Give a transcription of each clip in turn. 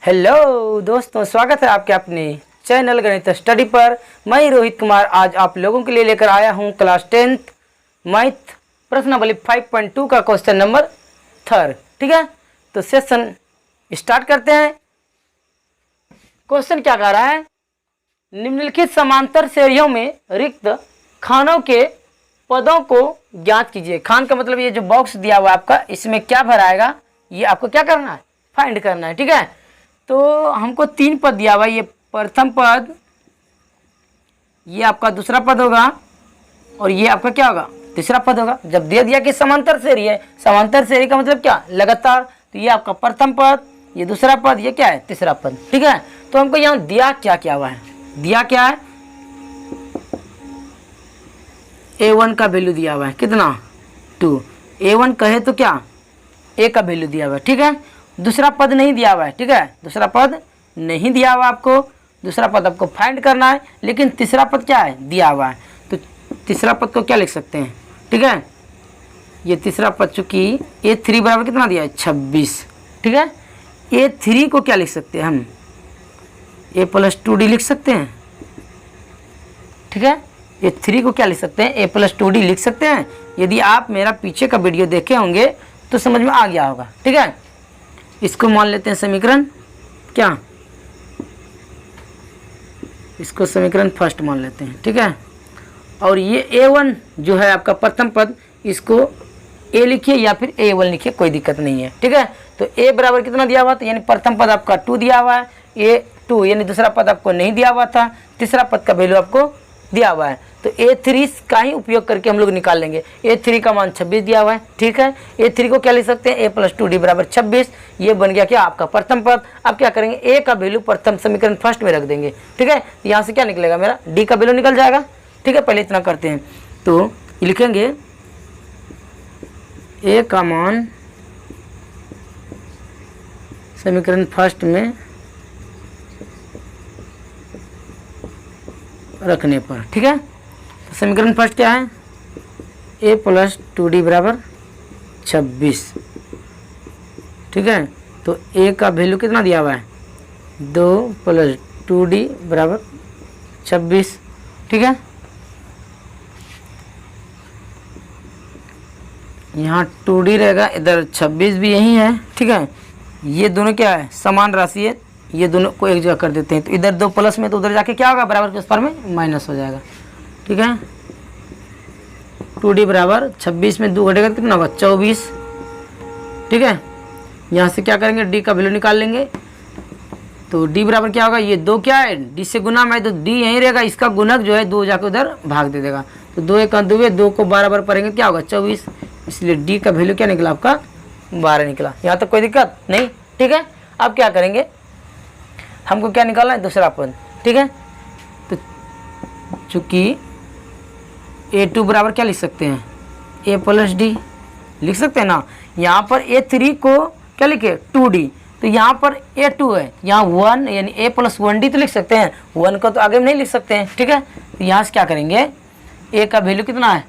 Hello दोस्तों, स्वागत है आपके अपने चैनल गणित स्टडी पर। मैं रोहित कुमार आज आप लोगों के लिए लेकर आया हूं क्लास 10th मैथ प्रश्नावली 5.2 का क्वेश्चन नंबर 3। ठीक है, तो सेशन स्टार्ट करते हैं। क्वेश्चन क्या कह रहा है, निम्नलिखित समांतर श्रेणियों में रिक्त खानों के पदों को ज्ञात कीजिए। खान का मतलब ये जो बॉक्स दिया हुआ है आपका, इसमें क्या भराएगा ये आपको क्या करना है, फाइंड करना है। ठीक है, तो हमको 3 पद दिया हुआ है। ये प्रथम पद, ये आपका दूसरा पद होगा और ये आपका क्या होगा, तीसरा पद होगा। जब दे दिया कि समांतर श्रेणी है, समांतर श्रेणी का मतलब क्या, लगातार। तो ये आपका प्रथम पद, ये दूसरा पद, ये क्या है, तीसरा पद। ठीक है, तो हमको यहाँ दिया क्या क्या हुआ है, दिया क्या है, a1 का वैल्यू दिया हुआ है कितना 2। a1 कहे तो क्या, a का वैल्यू दिया हुआ है। ठीक है, दूसरा पद नहीं दिया हुआ है। ठीक है, दूसरा पद नहीं दिया हुआ आपको, दूसरा पद आपको फाइंड करना है। लेकिन तीसरा पद क्या है, दिया हुआ है। तो तीसरा पद को क्या लिख सकते हैं, ठीक है, ये तीसरा पद चूंकि a3 बराबर कितना दिया है 26। ठीक है, a3 को क्या लिख सकते हैं हम, a+2d लिख सकते हैं। ठीक है, a3 को क्या लिख सकते हैं, a+2d लिख सकते हैं। यदि आप मेरा पीछे का वीडियो देखे होंगे तो समझ में आ गया होगा। ठीक है, इसको मान लेते हैं समीकरण क्या, इसको समीकरण फर्स्ट मान लेते हैं। ठीक है, और ये a1 जो है आपका प्रथम पद, इसको a लिखिए या फिर a1 लिखिए, कोई दिक्कत नहीं है। ठीक है, तो a बराबर कितना दिया हुआ था, यानी प्रथम पद आपका 2 दिया हुआ है, a2 यानी दूसरा पद आपको नहीं दिया हुआ था, तीसरा पद का वैल्यू आपको दिया हुआ है। तो a3 का ही उपयोग करके हम लोग निकाल लेंगे। a3 का मान 26 दिया हुआ है। ठीक है, a3 को क्या लिख सकते हैं, a+2d बराबर 26। ये बन गया क्या, आपका प्रथम पद। अब क्या करेंगे, a का वैल्यू प्रथम समीकरण फर्स्ट में रख देंगे। ठीक है, यहाँ से क्या निकलेगा, मेरा d का वैल्यू निकल जाएगा। ठीक है, पहले इतना करते हैं, तो लिखेंगे a का मान समीकरण फर्स्ट में रखने पर। ठीक है, तो समीकरण फर्स्ट क्या है, a+2d बराबर 26। ठीक है, तो a का वैल्यू कितना दिया हुआ है, 2 + 2d बराबर 26। ठीक है, यहाँ 2d रहेगा, इधर 26 भी यही है। ठीक है, ये दोनों क्या है, समान राशि है, ये दोनों को एक जगह कर देते हैं। तो इधर 2 प्लस में, तो उधर जाके क्या होगा, बराबर के उस पर में माइनस हो जाएगा। ठीक है, 2d बराबर 26 में 2 घटेगा कितना होगा, 24। ठीक है, यहाँ से क्या करेंगे, d का वैल्यू निकाल लेंगे। तो d बराबर क्या होगा, ये 2 क्या है, d से गुना में, तो d यहीं रहेगा, इसका गुणक जो है 2 जाकर उधर भाग दे देगा। तो 2 1 2 है, 2 को 12 बार पढ़ेंगे क्या होगा, 24। इसलिए d का वैल्यू क्या निकला आपका, 12 निकला। यहाँ तक कोई दिक्कत नहीं। ठीक है, अब क्या करेंगे, हमको क्या निकालना है, दूसरा पद। ठीक है, तो चूंकि a2 बराबर क्या लिख सकते हैं, a+d लिख सकते हैं ना। यहाँ पर a3 को क्या लिखे, 2d, तो यहाँ पर a2 है, यहाँ 1 यानी a+1d तो लिख सकते हैं, 1 को तो आगे में नहीं लिख सकते हैं। ठीक है, तो यहाँ से क्या करेंगे, a का वैल्यू कितना है,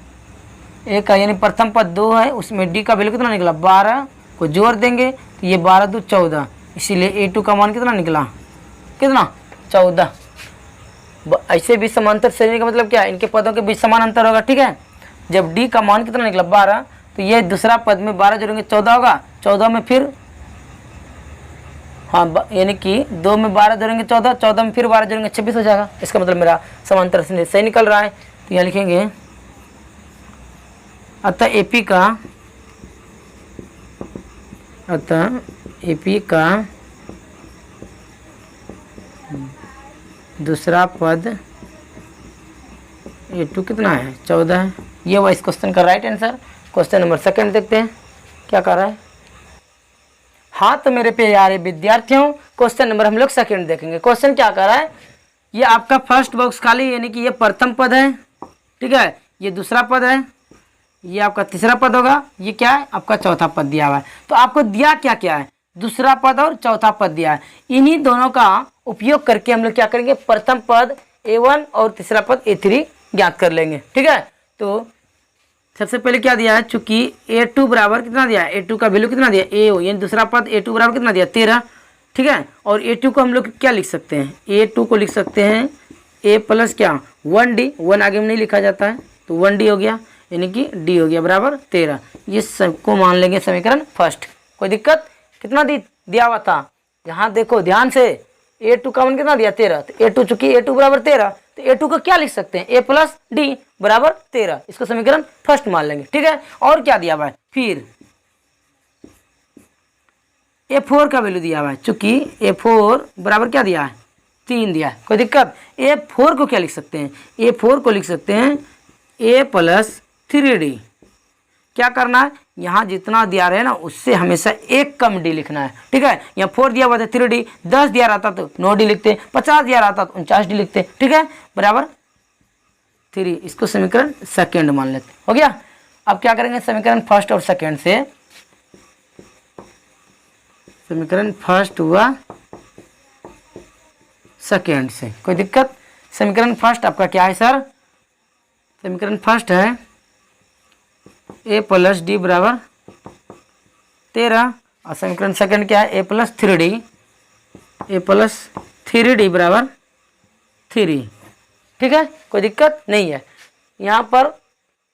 a का यानी प्रथम पद 2 है, उसमें d का वैल्यू कितना निकला, 12 को जोड़ देंगे, तो ये 12 2 14, इसीलिए a2 का मान कितना निकला, कितना 14। ऐसे भी समांतर श्रेणी का मतलब क्या है, इनके पदों के बीच समान अंतर होगा। ठीक है, जब d का मान कितना निकला 12, तो ये दूसरा पद में 12 जोड़ेंगे 14 होगा, 14 में फिर हाँ यानी कि 2 में 12 जोड़ेंगे 14, 14 में फिर 12 जोड़ेंगे 26 हो जाएगा। इसका मतलब मेरा समांतर श्रेणी सही निकल रहा है। तो यहाँ लिखेंगे, अतः AP का दूसरा पद a2 कितना है, 14 है। ये हुआ इस क्वेश्चन का राइट आंसर। क्वेश्चन नंबर 2 देखते हैं क्या कर रहा है। हाँ तो मेरे प्यारे विद्यार्थियों, क्वेश्चन नंबर हम लोग 2 देखेंगे। क्वेश्चन क्या कर रहा है, ये आपका फर्स्ट बॉक्स खाली, यानी कि ये प्रथम पद है। ठीक है, ये दूसरा पद है, ये आपका तीसरा पद होगा, ये क्या है, आपका चौथा पद दिया हुआ है। तो आपको दिया क्या क्या है, दूसरा पद और चौथा पद दिया है। इन्हीं दोनों का उपयोग करके हम लोग क्या करेंगे, प्रथम पद a1 और तीसरा पद a3 ज्ञात कर लेंगे। ठीक है, तो सबसे पहले क्या दिया है, चूंकि a2 बराबर कितना दिया है, a2 का वैल्यू कितना दिया, a यानी दूसरा पद a2 बराबर कितना दिया 13। ठीक है। और A2 को हम लोग क्या लिख सकते हैं, A2 को लिख सकते हैं A प्लस क्या 1D, 1 आगे में नहीं लिखा जाता है तो 1D हो गया, यानी कि D हो गया बराबर 13। ये सबको मान लेंगे समीकरण फर्स्ट। कोई दिक्कत? कितना दिया हुआ था, यहाँ देखो ध्यान से, A2 का मान कितना दिया 13, तो A2 चूंकि A2 बराबर 13 तो A2 को क्या लिख सकते हैं A प्लस D बराबर 13, इसको समीकरण फर्स्ट मान लेंगे। ठीक है। और क्या दिया हुआ है, फिर A4 का वैल्यू दिया हुआ है, चूंकि A4 बराबर क्या दिया है 3 दिया है। कोई दिक्कत? A4 को क्या लिख सकते हैं, A4 को लिख सकते हैं A प्लस 3D। क्या करना है, यहाँ जितना दिया रहे ना उससे हमेशा एक कम D लिखना है। ठीक है। यहाँ 4 दिया हुआ था 3D, 10 दिया रहता तो 9D लिखते, 50 दिया रहता तो 49D लिखते। ठीक है, बराबर 3, इसको समीकरण सेकेंड मान लेते। हो गया। अब क्या करेंगे, समीकरण फर्स्ट और सेकेंड से, समीकरण फर्स्ट हुआ सेकेंड से। कोई दिक्कत? समीकरण फर्स्ट आपका क्या है सर, समीकरण फर्स्ट है A प्लस D बराबर 13, और समीकरण सेकंड क्या है A plus 3D, A plus 3D बराबर 3। ठीक है, कोई दिक्कत नहीं है। यहाँ पर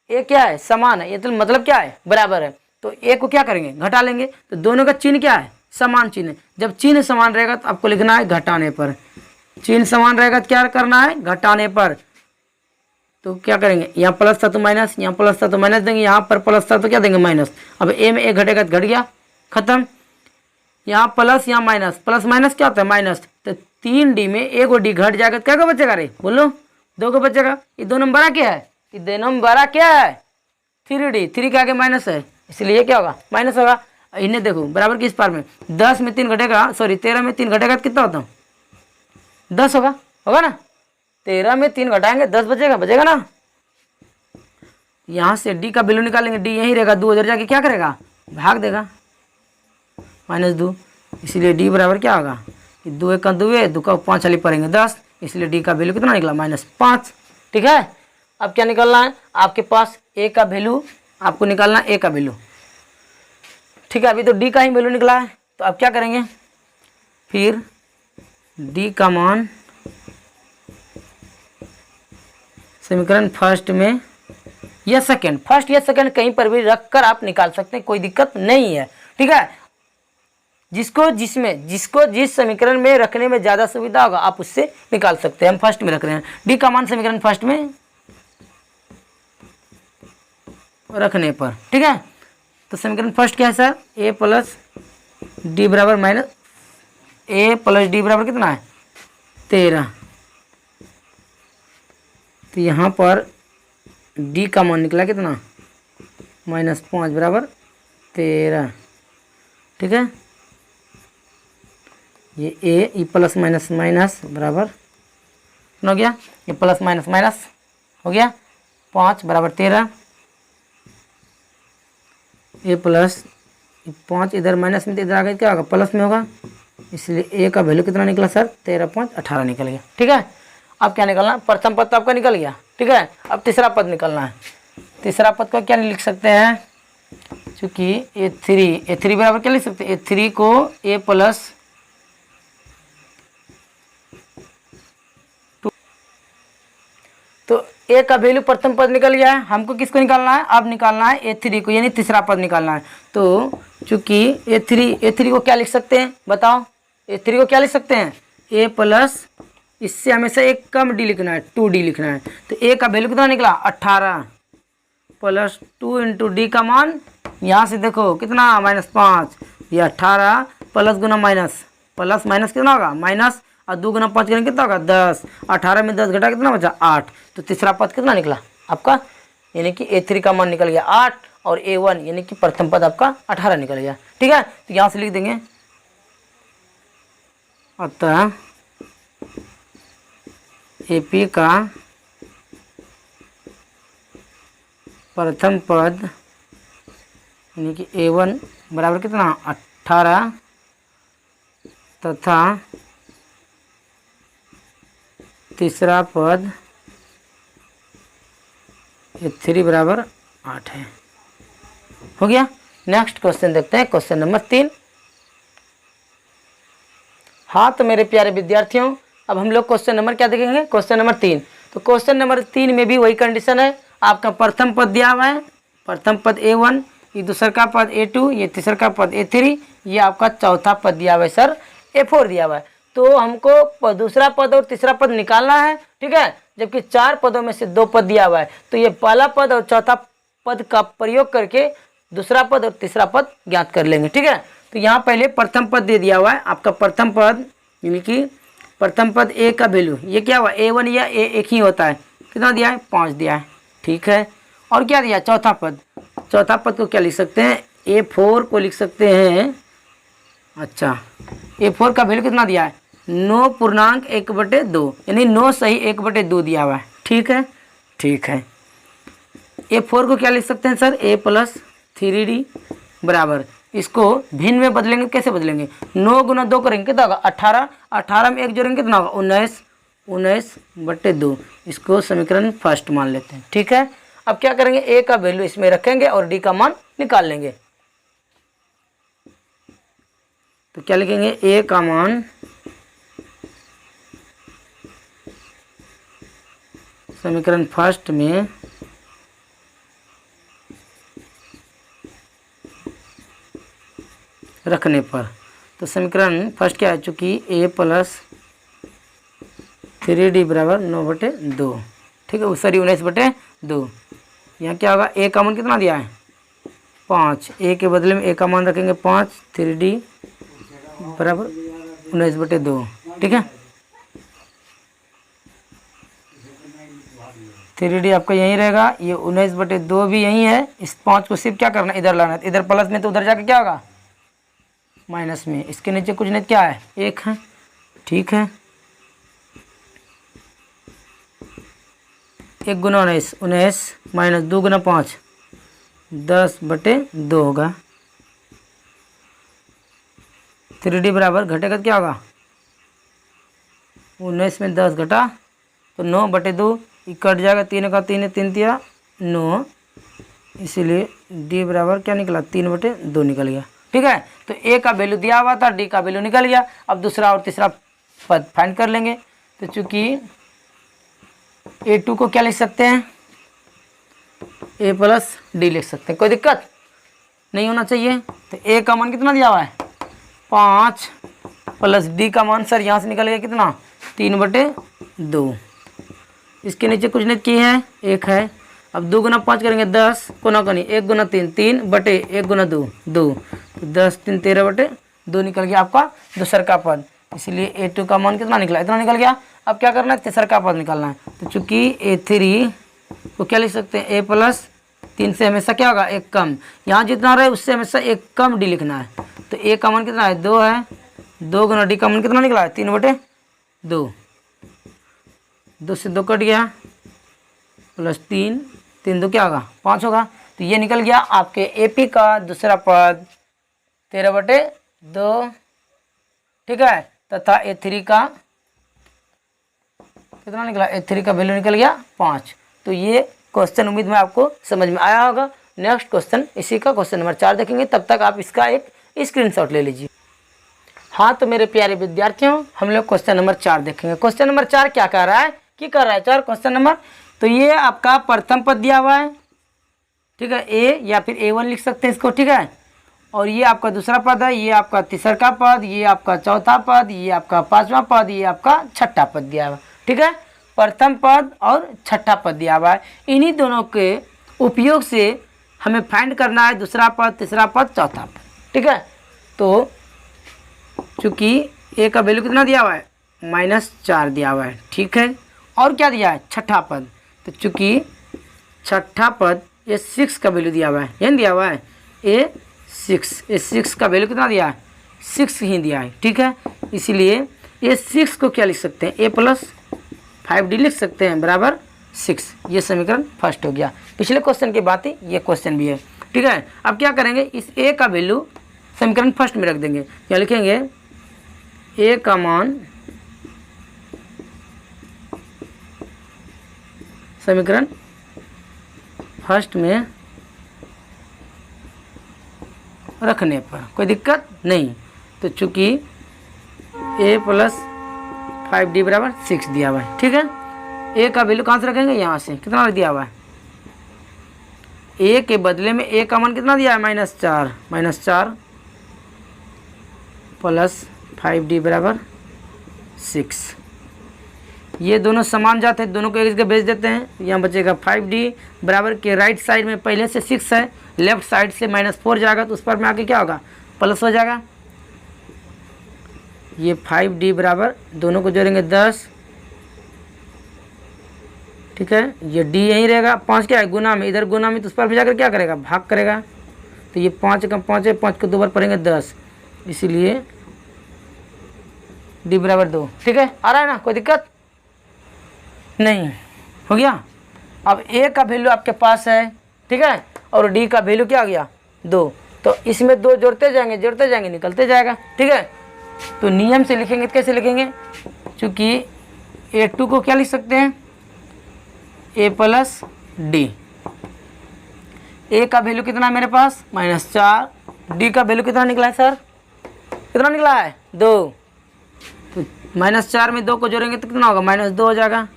A क्या है, समान है, ये तो मतलब क्या है, बराबर है, तो A को क्या करेंगे, घटा लेंगे, तो दोनों का चिन्ह क्या है, समान चिन्ह है। जब चिन्ह समान रहेगा तो आपको लिखना है घटाने पर, चिन्ह समान रहेगा तो क्या करना है, घटाने पर। तो क्या करेंगे, यहाँ प्लस था तो माइनस, यहाँ प्लस था तो माइनस देंगे, यहाँ पर प्लस था तो क्या देंगे, माइनस। अब A में 1 घटेगा तो घट गया, खत्म। यहाँ प्लस, यहाँ माइनस, प्लस माइनस क्या होता है, माइनस। तो 3D में 1 D घट जाएगा तो क्या को बचेगा रे, बोलो 2 को बचेगा। ये 2 नंबर बड़ा क्या है, ये 2 नंबर बड़ा क्या है 3D, 3 के आगे माइनस है, इसलिए क्या होगा, माइनस होगा। इन्हें देखो बराबर किस पार में, 10 में 3 घटेगा, सॉरी 13 में 3 घटेगा तो कितना होता है, 10 होगा, होगा ना। 13 में 3 घटाएंगे 10 बचेगा, बचेगा ना। यहाँ से D का वैल्यू निकालेंगे, D यहीं रहेगा, 2 उधर जाके क्या करेगा, भाग देगा, -2, इसलिए D बराबर क्या होगा, 2 1 का 2 है, 2 का 5 वाली पड़ेंगे 10, इसलिए D का वैल्यू कितना निकला, -5। ठीक है। अब क्या निकलना है आपके पास, A का वैल्यू आपको निकालना है, A का वैल्यू। ठीक है, अभी तो D का ही वैल्यू निकला है, तो अब क्या करेंगे, फिर D का मान समीकरण फर्स्ट में या सेकंड, फर्स्ट या सेकंड कहीं पर भी रख कर आप निकाल सकते हैं, कोई दिक्कत नहीं है। ठीक है, जिसको जिस समीकरण में रखने में ज़्यादा सुविधा होगा आप उससे निकाल सकते हैं। हम फर्स्ट में रख रहे हैं, D का मान समीकरण फर्स्ट में रखने पर। ठीक है, तो समीकरण फर्स्ट क्या है सर, A प्लस D बराबर माइनस, A प्लस D बराबर कितना है 13। तो यहाँ पर D का मान निकला कितना, -5 बराबर 13। ठीक है, ये A, प्लस माइनस माइनस बराबर हो गया, ये प्लस माइनस माइनस हो गया, 5 बराबर 13, A प्लस 5 इधर माइनस में, तो इधर आगे क्या होगा, प्लस में होगा, इसलिए A का वैल्यू कितना निकला सर, 13 5 18 निकल गया। ठीक है, अब क्या निकलना है, प्रथम पद तो आपका निकल गया। ठीक है, अब तीसरा पद निकलना है। तीसरा पद को क्या लिख सकते हैं, चूँकि A3 बराबर क्या लिख सकते हैं, A3 को A प्लस 2, तो A का वैल्यू प्रथम पद निकल गया है, हमको किसको निकालना है, अब निकालना है A3 को, यानी तीसरा पद निकालना है। तो चूँकि A3 को क्या लिख सकते हैं, बताओ, A3 को क्या लिख सकते हैं, A प्लस, इससे हमेशा एक कम D लिखना है, 2D लिखना है। तो A का वैल्यू कितना निकला 18 प्लस 2 इंटू D का मान, यहाँ से देखो कितना -5, ये 18 प्लस गुना माइनस, प्लस माइनस कितना होगा माइनस, और 2 गुना 5 करेंगे कितना होगा 10, 18 में 10 घटा कितना बचा 8। तो तीसरा पद कितना निकला आपका, यानी कि A3 का मान निकल गया 8, और A1 यानी कि प्रथम पद आपका 18 निकल गया। ठीक है, तो यहाँ से लिख देंगे, अतः AP का प्रथम पद यानी कि A1 बराबर कितना 18, तथा तीसरा पद A3 बराबर 8 है। हो गया। नेक्स्ट क्वेश्चन देखते हैं, क्वेश्चन नंबर 3। हाँ तो मेरे प्यारे विद्यार्थियों, अब हम लोग क्वेश्चन नंबर क्या देखेंगे, क्वेश्चन नंबर 3। तो क्वेश्चन नंबर 3 में भी वही कंडीशन है, आपका प्रथम पद दिया हुआ है, प्रथम पद A1, ये दूसरा का पद A2, ये तीसरा का पद A3, ये आपका चौथा पद दिया हुआ है सर A4 दिया हुआ है। तो हमको दूसरा पद और तीसरा पद निकालना है, ठीक है, जबकि 4 पदों में से 2 पद दिया हुआ है। तो ये पहला पद और चौथा पद का प्रयोग करके दूसरा पद और तीसरा पद ज्ञात कर लेंगे, ठीक है। तो यहाँ पहले प्रथम पद दे दिया हुआ है, आपका प्रथम पद यानी कि प्रथम पद ए का वैल्यू ये क्या हुआ, A1 या A एक ही होता है, कितना दिया है, 5 दिया है, ठीक है। और क्या दिया, चौथा पद, चौथा पद को क्या लिख सकते हैं, A4 को लिख सकते हैं, अच्छा A4 का वैल्यू कितना दिया है, 9.1/2 यानी 9 सही 1/2 दिया हुआ है, ठीक है, ठीक है। A4 को क्या लिख सकते हैं सर, A + 3D बराबर, इसको भिन्न में बदलेंगे, कैसे बदलेंगे, 9 × 2 करेंगे कितना होगा, 18, 18 में 1 जोड़ेंगे कितना होगा, 19, 19/2, इसको समीकरण फर्स्ट मान लेते हैं, ठीक है। अब क्या करेंगे, A का वैल्यू इसमें रखेंगे और D का मान निकाल लेंगे। तो क्या लिखेंगे, A का मान समीकरण फर्स्ट में रखने पर, तो समीकरण फर्स्ट क्या है, चूँकि A + 3D बराबर 9/2, ठीक है, सॉरी 19/2। यहाँ क्या होगा, A का मान कितना दिया है, 5, A के बदले में A का मान रखेंगे 5, 3D बराबर 19/2, ठीक है। 3D आपका यहीं रहेगा, ये 19/2 भी यहीं है। इस 5 को सिर्फ क्या करना है, इधर लाना है, इधर प्लस में तो उधर जाके क्या होगा, माइनस में, इसके नीचे कुछ नहीं क्या है, 1 है, ठीक है। 1 × 19, 19 माइनस 2 × 5, 10/2 होगा। 3D बराबर घटेगा क्या होगा, 19 में 10 घटा तो 9/2, कट जाएगा, 3 का 3 3 दिया 9, इसीलिए D बराबर क्या निकला, 3/2 निकल गया, ठीक है। तो A का वैल्यू दिया हुआ था, D का वैल्यू निकल गया। अब दूसरा और तीसरा पद फाइंड कर लेंगे। तो चूंकि A2 को क्या लिख सकते हैं, A + D लिख सकते हैं, कोई दिक्कत नहीं होना चाहिए। तो A का मान कितना दिया हुआ है, 5 + D का मान सर यहाँ से निकल गया कितना, 3/2, इसके नीचे कुछ नहीं किए हैं, 1 है। अब 2 × 5 करेंगे 10, कोना कोनी 1 × 3, 3/1 × 2, 2, 10 3 13/2 निकल गया आपका दूसरा का पद। इसलिए A2 का मान कितना निकला, इतना निकल गया। अब क्या करना है, तीसरा का पद निकालना है। तो चूंकि A3 को क्या लिख सकते हैं, A + 3 से हमेशा क्या होगा, 1 कम, यहाँ जितना रहे उससे हमेशा 1 कम D लिखना है। तो A का मान कितना है, 2 है, 2 × D का मान कितना निकला है, 3/2, 2 से 2 कट गया, +3, 3 2 क्या होगा, 5 होगा। तो ये निकल गया आपके AP का दूसरा पद 13/2, ठीक है। तथा A3 का कितना निकला, A3 का वैल्यू निकल गया 5। तो ये क्वेश्चन उम्मीद में आपको समझ में आया होगा। नेक्स्ट क्वेश्चन इसी का क्वेश्चन नंबर 4 देखेंगे, तब तक आप इसका एक स्क्रीनशॉट ले लीजिए। हाँ तो मेरे प्यारे विद्यार्थियों, हम लोग क्वेश्चन नंबर 4 देखेंगे। क्वेश्चन नंबर 4 क्या कह रहा है, क्या कर रहा है 4 क्वेश्चन नंबर, तो ये आपका प्रथम पद दिया हुआ है, ठीक है, A या फिर A1 लिख सकते हैं इसको, ठीक है। और ये आपका दूसरा पद है, ये आपका तीसरा का पद, ये आपका चौथा पद, ये आपका पांचवा पद, ये आपका छठा पद दिया हुआ है, ठीक है। प्रथम पद और छठा पद दिया हुआ है। इन्हीं दोनों के उपयोग से हमें फाइंड करना है दूसरा पद, तीसरा पद, चौथा पद, ठीक है। तो चूँकि A का वैल्यू कितना दिया हुआ है, -4 दिया हुआ है, ठीक है। और क्या दिया है, छठा पद। तो चूँकि छठा पद ये 6 का वैल्यू दिया हुआ है, यही दिया हुआ है A6 का वैल्यू कितना दिया है, 6 ही दिया है, ठीक है। इसीलिए A6 को क्या लिख सकते हैं, A + 5D लिख सकते हैं बराबर 6। ये समीकरण फर्स्ट हो गया। पिछले क्वेश्चन की बात ही ये क्वेश्चन भी है, ठीक है। अब क्या करेंगे, इस A का वैल्यू समीकरण फर्स्ट में रख देंगे। क्या लिखेंगे, A का मान समीकरण फर्स्ट में रखने पर कोई दिक्कत नहीं। तो चूंकि ए प्लस 5d बराबर 6 दिया हुआ है। ठीक है, ए का वैल्यू कहाँ से रखेंगे, यहाँ से। कितना दिया हुआ है, ए के बदले में ए का मान कितना दिया है, -4, -4 प्लस 5d बराबर 6। ये दोनों समान जाते हैं, दोनों को एक जगह भेज देते हैं। यहाँ बचेगा 5d बराबर के राइट साइड में पहले से 6 है, लेफ्ट साइड से -4 जाएगा तो उस पर में आके क्या होगा, प्लस हो जाएगा। ये 5d बराबर दोनों को जोड़ेंगे 10। ठीक है, ये d यहीं रहेगा, 5 क्या है गुना में, इधर गुना में तो उस पर भी जाकर क्या करेगा, भाग करेगा। तो ये 5 का 5 है, 5 को 2 बार पढ़ेंगे 10, इसीलिए d बराबर 2। ठीक है, आ रहा है ना, कोई दिक्कत नहीं, हो गया। अब a का वैल्यू आपके पास है, ठीक है, और d का वैल्यू क्या आ गया, 2। तो इसमें 2 जोड़ते जाएंगे निकलते जाएगा। ठीक है, तो नियम से लिखेंगे तो कैसे लिखेंगे, चूँकि a2 को क्या लिख सकते हैं, a प्लस डी। ए का वैल्यू कितना है मेरे पास, -4, डी का वैल्यू कितना निकला है सर, कितना निकला है, 2। तो -4 में 2 को जोड़ेंगे तो कितना होगा, -2 हो जाएगा,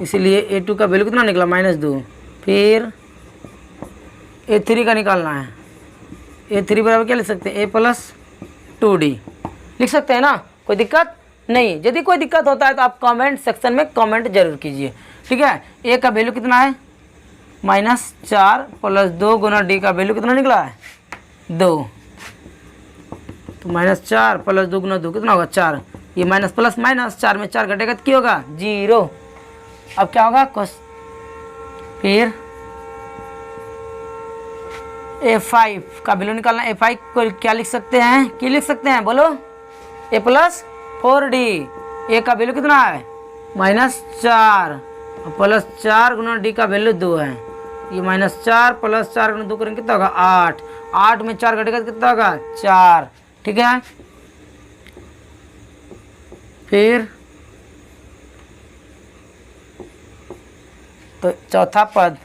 इसीलिए a2 का वैल्यू कितना निकला, -2। फिर a3 का निकालना है, a3 बराबर क्या लिख सकते हैं, a प्लस 2d लिख सकते हैं ना, कोई दिक्कत नहीं। यदि कोई दिक्कत होता है तो आप कमेंट सेक्शन में कमेंट जरूर कीजिए। ठीक है, a का वैल्यू कितना है, -4 प्लस 2 गुना d का वैल्यू कितना निकला है, 2। तो -4 प्लस 2 गुना 2 कितना होगा, 4। ये माइनस प्लस माइनस, 4 में 4 घटेगा तो क्या होगा, 0। अब क्या होगा, फिर a5 का वैल्यू निकालना। a5 को क्या लिख सकते हैं, क्या लिख सकते हैं बोलो, a प्लस 4d। a का वैल्यू कितना है, -4 प्लस 4 गुना d का वैल्यू 2 है। ये -4 प्लस 4 गुना 2 करेंगे कितना होगा, 8। 8 में 4 घटेगा तो कितना होगा, 4। ठीक है, फिर तो चौथा पद,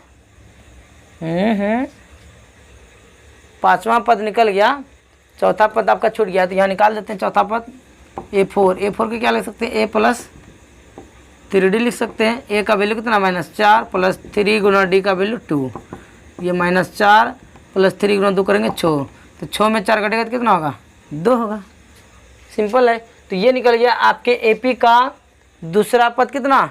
पांचवा पद निकल गया, चौथा पद आपका छूट गया, तो यहाँ निकाल देते हैं चौथा पद। a4 को क्या लिख सकते हैं, a प्लस 3d लिख सकते हैं। a का वैल्यू कितना, -4 प्लस 3 गुना d का वैल्यू 2। ये -4 प्लस 3 गुना 2 करेंगे 6, तो 6 में 4 घटेगा तो कितना होगा, 2 होगा। सिंपल है। तो ये निकल गया आपके AP का दूसरा पद कितना,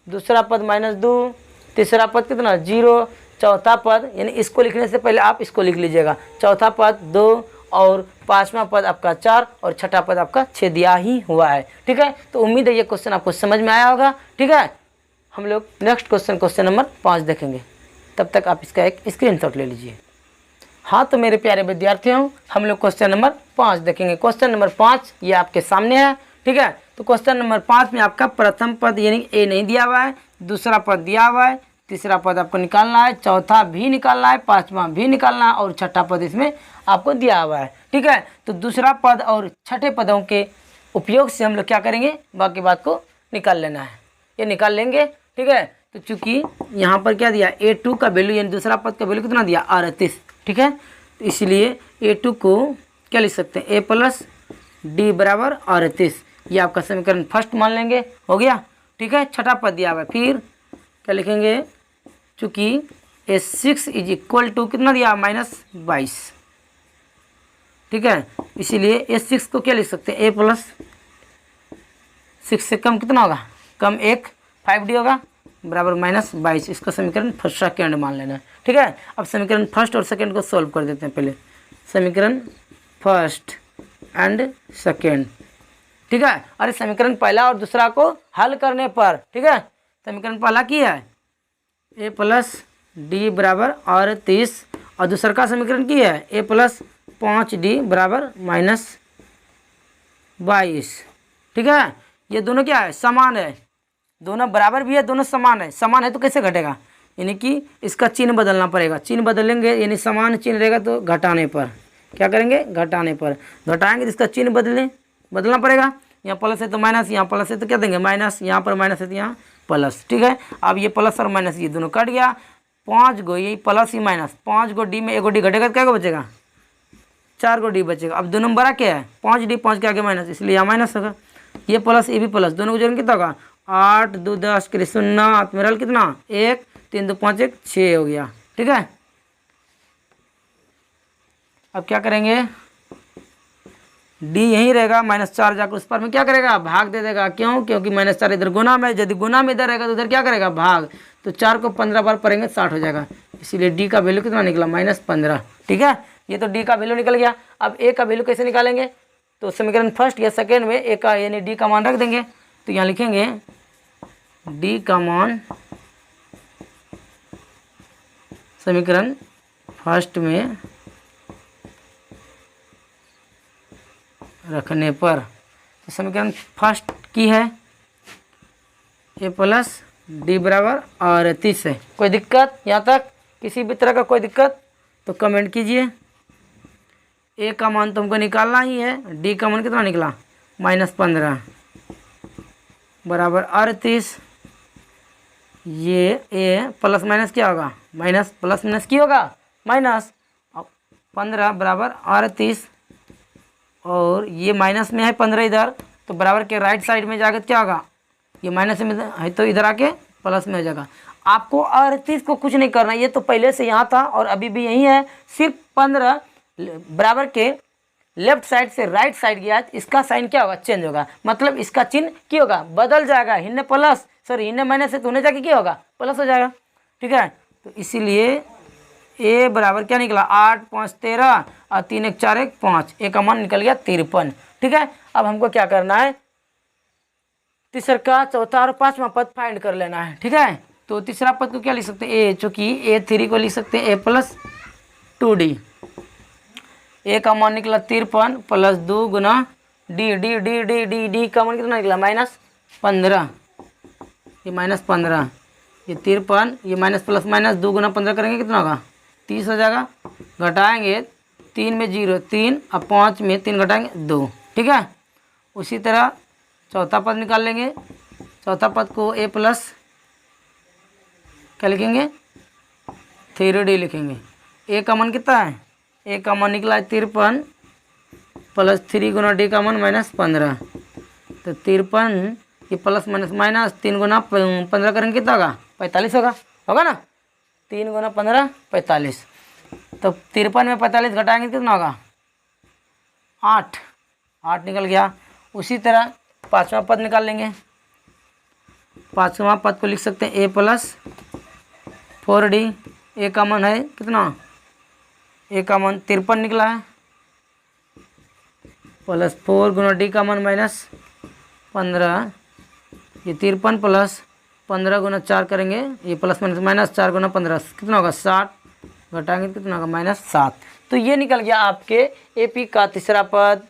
दूसरा पद -2, तीसरा पद कितना, 0, चौथा पद, यानी इसको लिखने से पहले आप इसको लिख लीजिएगा, चौथा पद 2 और पांचवा पद आपका 4 और छठा पद आपका 6 दिया ही हुआ है। ठीक है, तो उम्मीद है ये क्वेश्चन आपको समझ में आया होगा। ठीक है, हम लोग नेक्स्ट क्वेश्चन नंबर 5 देखेंगे, तब तक आप इसका एक स्क्रीनशॉट ले लीजिए। हाँ, तो मेरे प्यारे विद्यार्थियों, हम लोग क्वेश्चन नंबर 5 देखेंगे। क्वेश्चन नंबर 5 ये आपके सामने है। ठीक है, तो क्वेश्चन नंबर 5 में आपका प्रथम पद यानी a नहीं दिया हुआ है, दूसरा पद दिया हुआ है, तीसरा पद आपको निकालना है, चौथा भी निकालना है, पांचवा भी निकालना है और छठा पद इसमें आपको दिया हुआ है। ठीक है, तो दूसरा पद और छठे पदों के उपयोग से हम लोग क्या करेंगे, बाकी बात को निकाल लेना है, ये निकाल लेंगे। ठीक है, तो चूंकि यहाँ पर क्या दिया, a2 का वैल्यू यानी दूसरा पद का वैल्यू कितना दिया, 38। ठीक है, तो इसलिए a2 को क्या लिख सकते हैं, a प्लस d बराबर 38। ये आपका समीकरण फर्स्ट मान लेंगे, हो गया। ठीक है, छठा पद दिया हुआ है, फिर क्या लिखेंगे, चूँकि a6 इज इक्वल टू कितना दिया, -22। ठीक है, इसीलिए a6 को क्या लिख सकते हैं, a प्लस 6 से कम कितना होगा, कम 1 5d होगा बराबर -22। इसका समीकरण फर्स्ट सेकेंड मान लेना है। ठीक है, अब समीकरण फर्स्ट और सेकेंड को सॉल्व कर देते हैं। पहले समीकरण फर्स्ट एंड सेकेंड। ठीक है, अरे समीकरण पहला और दूसरा को हल करने पर, ठीक है, समीकरण पहला की है a प्लस d बराबर 38 और दूसरा का समीकरण की है a प्लस 5d बराबर -22। ठीक है, ये दोनों क्या है, समान है, दोनों बराबर भी है, दोनों समान है। समान है तो कैसे घटेगा, यानी कि इसका चिन्ह बदलना पड़ेगा। चिन्ह बदलेंगे यानी समान चिन्ह रहेगा तो घटाने पर क्या करेंगे, घटाने पर घटाएंगे तो इसका चिन्ह बदलना पड़ेगा। यहाँ प्लस है तो माइनस, यहाँ प्लस है तो क्या देंगे माइनस, यहाँ पर माइनस है तो यहाँ प्लस। ठीक है, अब ये प्लस और माइनस ये दोनों कट गया, 5 गो यही प्लस ही माइनस, 5 गो डी में 1 गो डी घटेगा तो क्या बचेगा, 4 को डी बचेगा। अब 2 नंबर बड़ा क्या है 5D, 5 के आगे माइनस, इसलिए यहाँ माइनस होगा। ये प्लस ये भी प्लस, दोनों को जोड़ेंगे कितना होगा 8 2 10 के 0 मेरा कितना 1 3 2 5 1 6 हो गया। ठीक है, अब क्या करेंगे डी यहीं रहेगा, -4 जाकर उस पर में क्या करेगा भाग दे देगा। क्यों? क्योंकि -4 इधर गुना में, यदि गुना में इधर रहेगा तो इधर क्या करेगा भाग, तो 4 को 15 बार पढ़ेंगे 60 हो जाएगा। इसीलिए डी का वैल्यू कितना निकला -15। ठीक है, ये तो डी का वैल्यू निकल गया। अब ए का वैल्यू कैसे निकालेंगे, तो समीकरण फर्स्ट या सेकेंड में ए का यानी डी का मान रख देंगे। तो यहाँ लिखेंगे डी का मान समीकरण फर्स्ट में रखने पर, तो समीकरण फर्स्ट की है ए प्लस डी बराबर 38 है। कोई दिक्कत यहाँ तक, किसी भी तरह का कोई दिक्कत तो कमेंट कीजिए। ए का मान तुमको निकालना ही है, डी का मान कितना निकला -15 बराबर 38। ये ए प्लस माइनस क्या होगा माइनस, प्लस माइनस की होगा माइनस, 15 बराबर 38 और ये माइनस में है 15 इधर, तो बराबर के राइट साइड में जाकर क्या होगा ये माइनस में है तो इधर आके प्लस में हो जाएगा। आपको 38 को कुछ नहीं करना, ये तो पहले से यहाँ था और अभी भी यही है, सिर्फ 15 बराबर के लेफ्ट साइड से राइट साइड गया, इसका साइन क्या होगा चेंज होगा, मतलब इसका चिन्ह क्या होगा बदल जाएगा, हिन्ने प्लस सॉरी हिन्ने माइनस से तो होने जाके क्या होगा प्लस हो जाएगा। ठीक है, तो इसीलिए ए बराबर क्या निकला 8 5 13 और 3 1 4 1 5, ए का मान निकल गया 53। ठीक है, अब हमको क्या करना है तीसरा चौथा और 5वां पद फाइंड कर लेना है। ठीक है, तो तीसरा पद को क्या लिख सकते हैं ए, चूँकि A3 को लिख सकते हैं ए प्लस 2D। ए का मान निकला 53 प्लस 2 गुना D D D D D D का मान कितना निकला -15, ये -15, ये 53, ये माइनस प्लस माइनस 2 गुना 15 करेंगे कितना होगा 30 हो जाएगा। घटाएंगे 3 में 0 3 और 5 में 3 घटाएंगे 2। ठीक है, उसी तरह चौथा पद निकाल लेंगे। चौथा पद को ए प्लस क्या लिखेंगे 3D लिखेंगे। ए का मान कितना है, ए का मान निकला 53 प्लस 3 गुना डी का मान -15, तो 53 ये प्लस माइनस माइनस 3 गुना 15 करेंगे कितना होगा 45 होगा ना, 3 गुना 15 45, तो 53 में 45 घटाएंगे कितना होगा 8 निकल गया। उसी तरह 5वां पद निकाल लेंगे। 5वां पद को लिख सकते हैं ए प्लस 4D। ए का मान है कितना, ए का मान 53 निकला है, प्लस 4 गुना डी का मान -15, ये 53 प्लस 15 गुना 4 करेंगे, ये प्लस माइनस माइनस 4 गुना 15 कितना होगा 60, घटाएंगे कितना होगा -7। तो ये निकल गया आपके एपी का तीसरा पद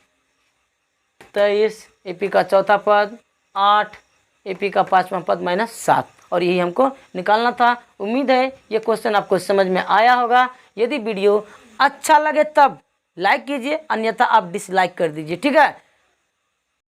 23, एपी का चौथा पद 8, एपी का 5वां पद -7, और यही हमको निकालना था। उम्मीद है ये क्वेश्चन आपको समझ में आया होगा। यदि वीडियो अच्छा लगे तब लाइक कीजिए, अन्यथा आप डिसलाइक कर दीजिए। ठीक है।